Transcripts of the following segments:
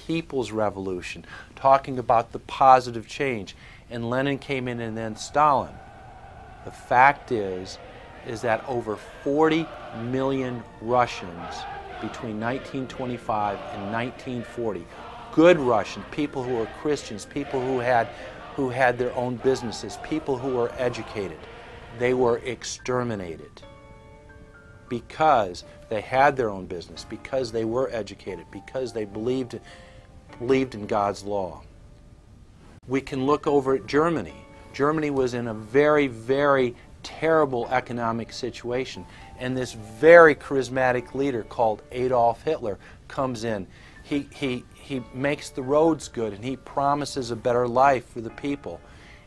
people's revolution, talking about the positive change. And Lenin came in, and then Stalin. The fact is that over 40 million Russians between 1925 and 1940, good Russians, people who were Christians, people who had their own businesses, people who were educated, they were exterminated because they had their own business, because they were educated, because they believed in God's law. We can look over at Germany. Germany was in a very, very terrible economic situation, and this very charismatic leader called Adolf Hitler comes in. He makes the roads good, and he promises a better life for the people.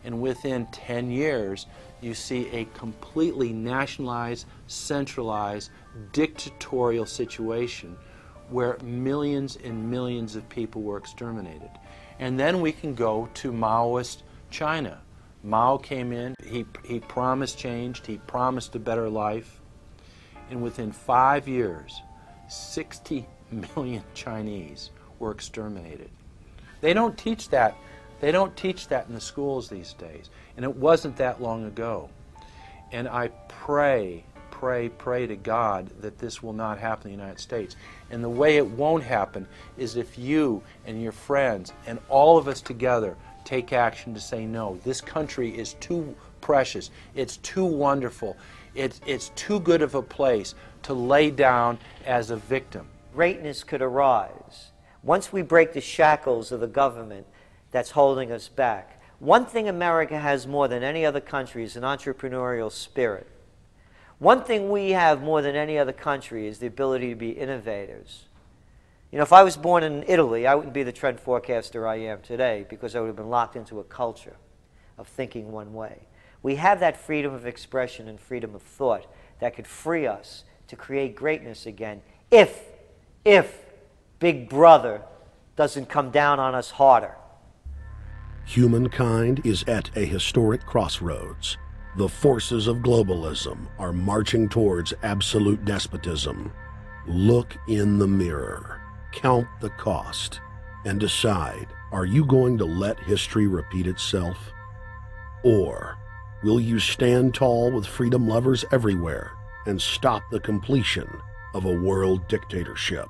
And within 10 years, you see a completely nationalized, centralized, dictatorial situation where millions and millions of people were exterminated. And then we can go to Maoist China. Mao came in, he promised change, he promised a better life, and within 5 years, 60 million Chinese were exterminated. They don't teach that. They don't teach that in the schools these days, and it wasn't that long ago. And I pray to God that this will not happen in the United States. And the way it won't happen is if you and your friends and all of us together take action to say no. This country is too precious. It's too wonderful. It's too good of a place to lay down as a victim. Greatness could arise once we break the shackles of the government that's holding us back. One thing America has more than any other country is an entrepreneurial spirit. One thing we have more than any other country is the ability to be innovators. You know, if I was born in Italy, I wouldn't be the trend forecaster I am today because I would have been locked into a culture of thinking one way. We have that freedom of expression and freedom of thought that could free us to create greatness again if Big Brother doesn't come down on us harder. Humankind is at a historic crossroads. The forces of globalism are marching towards absolute despotism. Look in the mirror, count the cost, and decide, are you going to let history repeat itself? Or will you stand tall with freedom lovers everywhere and stop the completion of a world dictatorship?